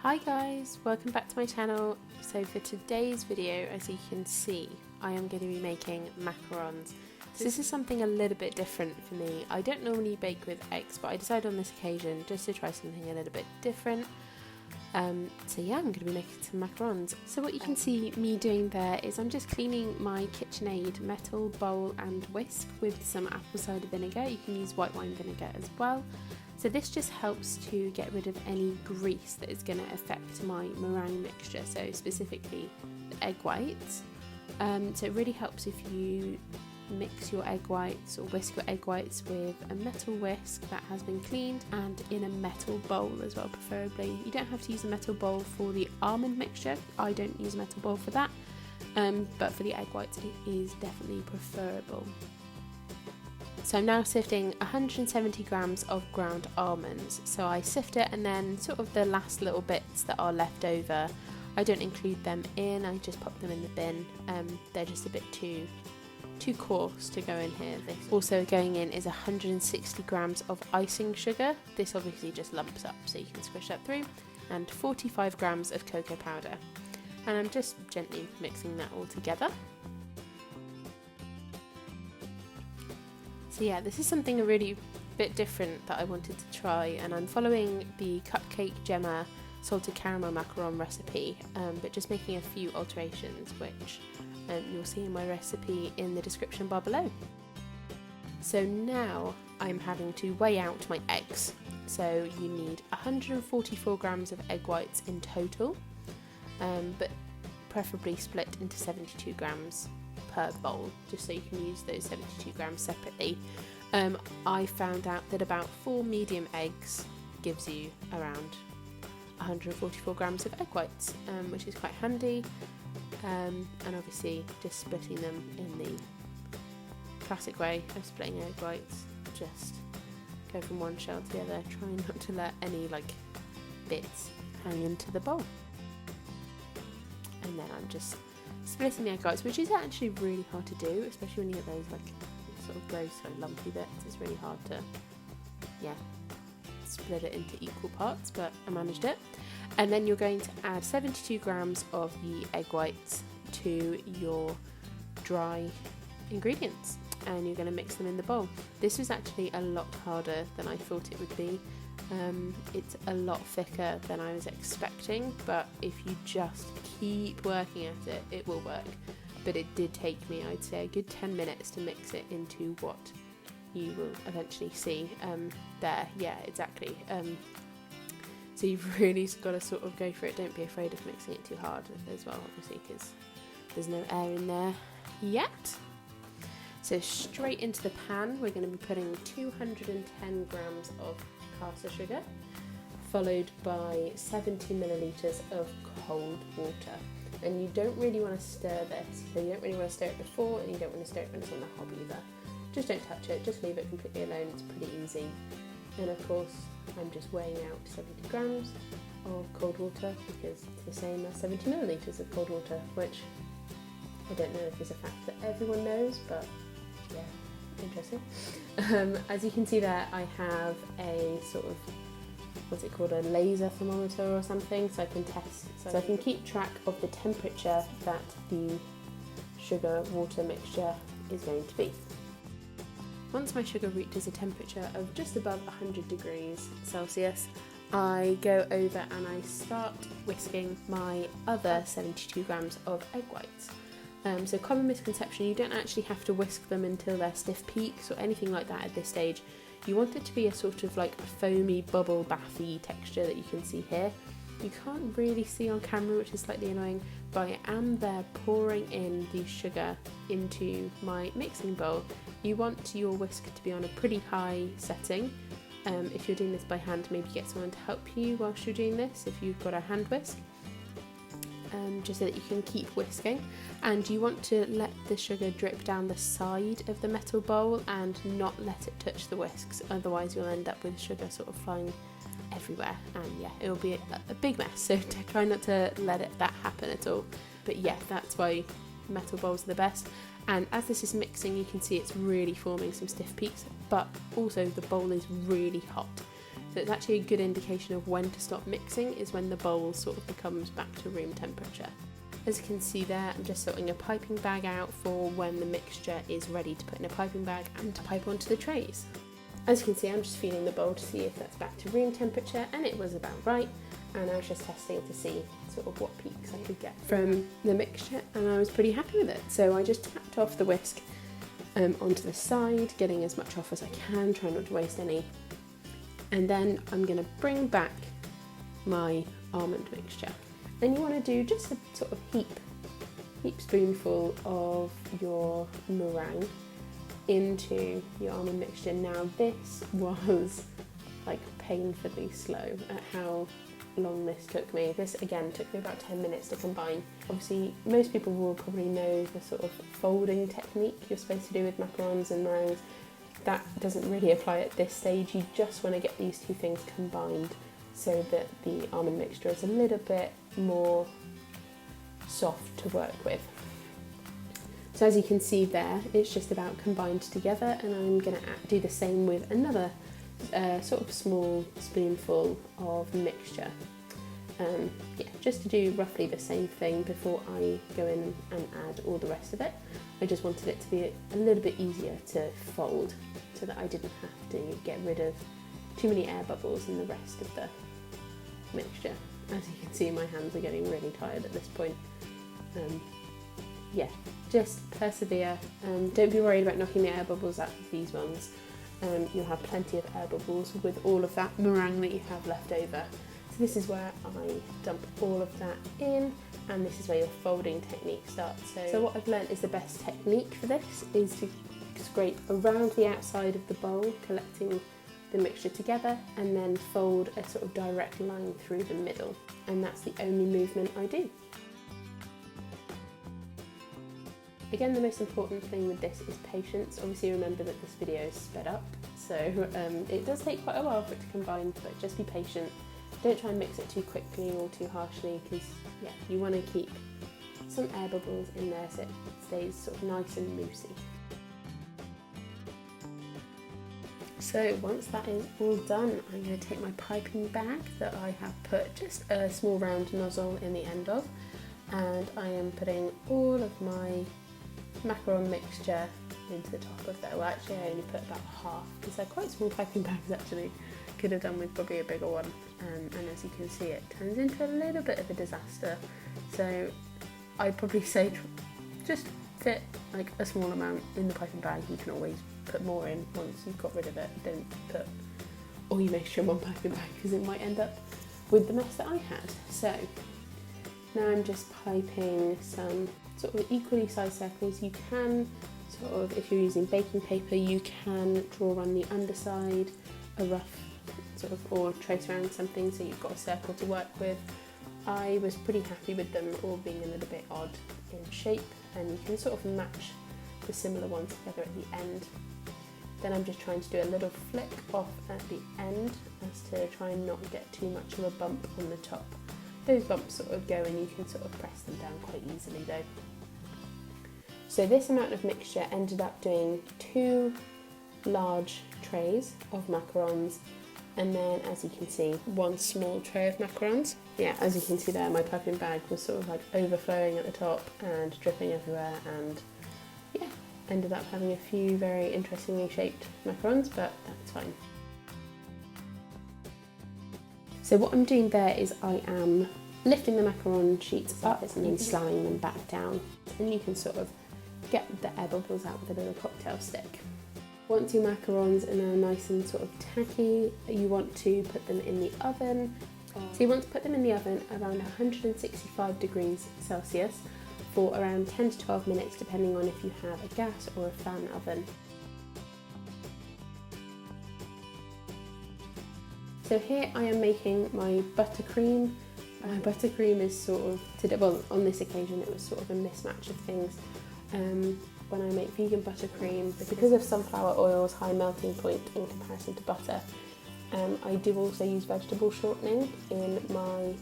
Hi guys, welcome back to my channel. So for today's video, as you can see, I am going to be making macarons. So this is something a little bit different for me. I don't normally bake with eggs, but I decided on this occasion just to try something a little bit different. So yeah, I'm going to be making some macarons. So what you can see me doing there is I'm just cleaning my KitchenAid metal bowl and whisk with some apple cider vinegar. You can use white wine vinegar as well. So this just helps to get rid of any grease that is going to affect my meringue mixture, so specifically the egg whites. So it really helps if you mix your egg whites or whisk your egg whites with a metal whisk that has been cleaned and in a metal bowl as well, preferably. You don't have to use a metal bowl for the almond mixture. I don't use a metal bowl for that, but for the egg whites it is definitely preferable. So I'm now sifting 170 grams of ground almonds. So I sift it and then sort of the last little bits that are left over, I don't include them in, I just pop them in the bin. They're just a bit too coarse to go in here. Also going in is 160 grams of icing sugar. This obviously just lumps up so you can squish that through, and 45 grams of cocoa powder. And I'm just gently mixing that all together. So yeah, this is something a really bit different that I wanted to try, and I'm following the cupcake Gemma salted caramel macaron recipe, but just making a few alterations, which you'll see in my recipe in the description bar below. So now I'm having to weigh out my eggs. So you need 144 grams of egg whites in total, but preferably split into 72 grams per bowl, just so you can use those 72 grams separately. I found out that about 4 medium eggs gives you around 144 grams of egg whites, which is quite handy. And obviously just splitting them in the classic way of splitting egg whites, just go from one shell to the other, trying not to let any bits hang into the bowl. And then I'm just splitting the egg whites, which is actually really hard to do, especially when you get those sort of gross lumpy bits. It's really hard to split it into equal parts, but I managed it. And then you're going to add 72 grams of the egg whites to your dry ingredients, and you're going to mix them in the bowl. This was actually a lot harder than I thought it would be. It's a lot thicker than I was expecting, but if you just keep working at it, it will work. But it did take me, I'd say, a good 10 minutes to mix it into what you will eventually see there. Yeah, exactly. So you've really got to sort of go for it. Don't be afraid of mixing it too hard as well, obviously, because there's no air in there yet. So straight into the pan, we're going to be putting 210 grams of caster sugar, followed by 70 millilitres of cold water. And you don't really want to stir this, so you don't really want to stir it before, and you don't want to stir it when it's on the hob either. Just don't touch it, just leave it completely alone, it's pretty easy. And of course, I'm just weighing out 70 grams of cold water because it's the same as 70 millilitres of cold water, which I don't know if is a fact that everyone knows, but yeah, interesting. As you can see there, I have a sort of, what's it called, a laser thermometer or something, so I can test, so I can keep track of the temperature that the sugar water mixture is going to be. Once my sugar reaches a temperature of just above 100 degrees Celsius, I go over and I start whisking my other 72 grams of egg whites. So common misconception, you don't actually have to whisk them until they're stiff peaks or anything like that at this stage. You want it to be a sort of foamy, bubble bathy texture that you can see here. You can't really see on camera, which is slightly annoying, but I am there pouring in the sugar into my mixing bowl. You want your whisk to be on a pretty high setting. If you're doing this by hand, maybe get someone to help you whilst you're doing this, if you've got a hand whisk, just so that you can keep whisking. And you want to let the sugar drip down the side of the metal bowl and not let it touch the whisks, otherwise you'll end up with sugar sort of flying everywhere, and yeah, it will be a big mess, so try not to let that happen at all. But yeah, that's why metal bowls are the best. And as this is mixing, you can see it's really forming some stiff peaks, but also the bowl is really hot. So it's actually a good indication of when to stop mixing is when the bowl sort of becomes back to room temperature. As you can see there, I'm just sorting a piping bag out for when the mixture is ready to put in a piping bag and to pipe onto the trays. As you can see, I'm just feeling the bowl to see if that's back to room temperature, and it was about right. And I was just testing to see sort of what peaks I could get from the mixture, and I was pretty happy with it. So I just tapped off the whisk onto the side, getting as much off as I can, trying not to waste any. And then I'm going to bring back my almond mixture. Then you want to do just a sort of heap spoonful of your meringue into your almond mixture. Now this was like painfully slow at how long this took me. This again took me about 10 minutes to combine. Obviously most people will probably know the sort of folding technique you're supposed to do with macarons and meringues. That doesn't really apply at this stage. You just want to get these two things combined so that the almond mixture is a little bit more soft to work with. So as you can see there, it's just about combined together, and I'm going to do the same with another sort of small spoonful of mixture. Yeah, just to do roughly the same thing before I go in and add all the rest of it. I just wanted it to be a little bit easier to fold so that I didn't have to get rid of too many air bubbles in the rest of the mixture. As you can see, my hands are getting really tired at this point. Yeah, just persevere. Don't be worried about knocking the air bubbles out of these ones. You'll have plenty of air bubbles with all of that meringue that you have left over. So this is where I dump all of that in, and this is where your folding technique starts. So what I've learned is the best technique for this is to scrape around the outside of the bowl, collecting the mixture together, and then fold a sort of direct line through the middle. And that's the only movement I do. Again, the most important thing with this is patience. Obviously remember that this video is sped up, so it does take quite a while for it to combine, but just be patient. Don't try and mix it too quickly or too harshly, because yeah, you want to keep some air bubbles in there so it stays sort of nice and moussey. So once that is all done, I'm going to take my piping bag that I have put just a small round nozzle in the end of, and I am putting all of my macaron mixture into the top of that. Well, actually I only put about half because they're quite small piping bags actually. Could have done with probably a bigger one, and as you can see it turns into a little bit of a disaster. So I'd probably say just fit like a small amount in the piping bag. You can always put more in once you've got rid of it. Don't put all your mixture in one piping bag because it might end up with the mess that I had. So now I'm just piping some sort of equally sized circles. You can sort of, if you're using baking paper, you can draw on the underside a rough sort of, or trace around something so you've got a circle to work with. I was pretty happy with them all being a little bit odd in shape, and you can sort of match the similar ones together at the end. Then I'm just trying to do a little flick off at the end as to try and not get too much of a bump on the top. Those bumps sort of go and you can sort of press them down quite easily though. So this amount of mixture ended up doing 2 large trays of macarons, and then as you can see 1 small tray of macarons. Yeah, as you can see there, my piping bag was sort of like overflowing at the top and dripping everywhere, and yeah, ended up having a few very interestingly shaped macarons, but that's fine. So what I'm doing there is I am lifting the macaron sheets up and then slamming them back down, and you can sort of get the air bubbles out with a little cocktail stick. Once your macarons are now nice and sort of tacky, you want to put them in the oven. So you want to put them in the oven around 165 degrees Celsius for around 10 to 12 minutes, depending on if you have a gas or a fan oven. So here I am making my buttercream. My buttercream is sort of, well, on this occasion it was sort of a mismatch of things. When I make vegan buttercream, because of sunflower oil's high melting point in comparison to butter, I do also use vegetable shortening in my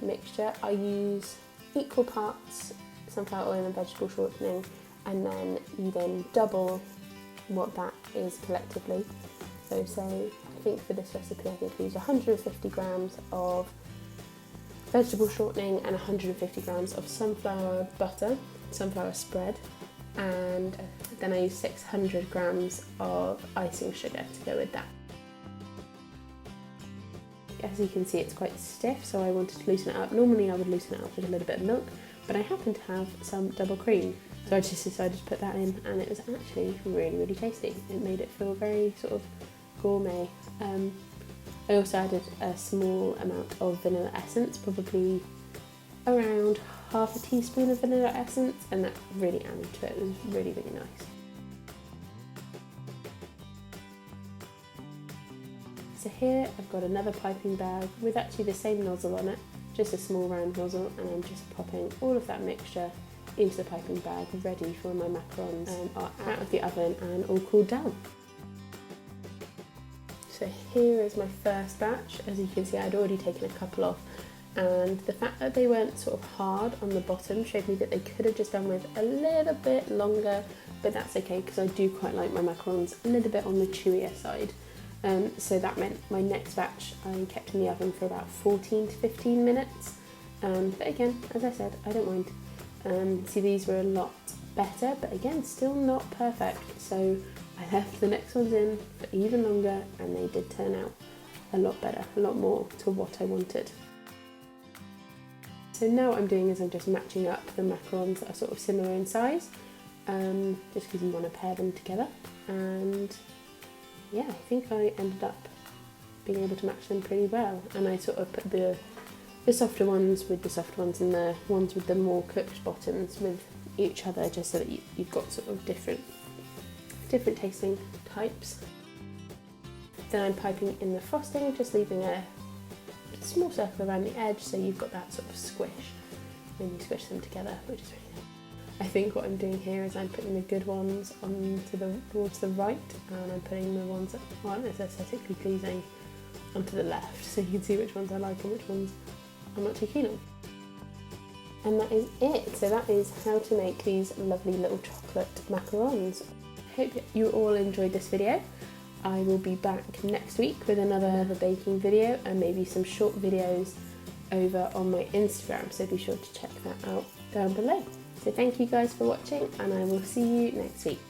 mixture. I use equal parts sunflower oil and vegetable shortening, and then you then double what that is collectively. So say think for this recipe I think I use 150 grams of vegetable shortening and 150 grams of sunflower spread, and then I use 600 grams of icing sugar to go with that. As you can see, it's quite stiff, so I wanted to loosen it up. Normally I would loosen it up with a little bit of milk, but I happen to have some double cream, so I just decided to put that in, and it was actually really, really tasty. It made it feel very sort of gourmet. I also added a small amount of vanilla essence, probably around half a teaspoon of vanilla essence, and that really added to it. It was really, really nice. So here I've got another piping bag with actually the same nozzle on it, just a small round nozzle, and I'm just popping all of that mixture into the piping bag, ready for when my macarons are out of the oven and all cooled down. So here is my first batch. As you can see, I'd already taken a couple off, and the fact that they weren't sort of hard on the bottom showed me that they could have just done with a little bit longer, but that's okay because I do quite like my macarons a little bit on the chewier side. So that meant my next batch I kept in the oven for about 14 to 15 minutes. But again, as I said, I don't mind. See, these were a lot better, but again, still not perfect. So I left the next ones in for even longer, and they did turn out a lot better, a lot more to what I wanted. So now what I'm doing is I'm just matching up the macarons that are sort of similar in size, just because you want to pair them together. And yeah, I think I ended up being able to match them pretty well, and I sort of put the softer ones with the soft ones and the ones with the more cooked bottoms with each other, just so that you've got sort of different tasting types. Then I'm piping in the frosting, just leaving a small circle around the edge so you've got that sort of squish when you squish them together, which is really nice. I think what I'm doing here is I'm putting the good ones towards the right, and I'm putting the ones that aren't as aesthetically pleasing onto the left, so you can see which ones I like and which ones I'm not too keen on. And that is it. So that is how to make these lovely little chocolate macarons. I hope you all enjoyed this video. I will be back next week with another baking video and maybe some short videos over on my Instagram, so be sure to check that out down below. So thank you guys for watching, and I will see you next week.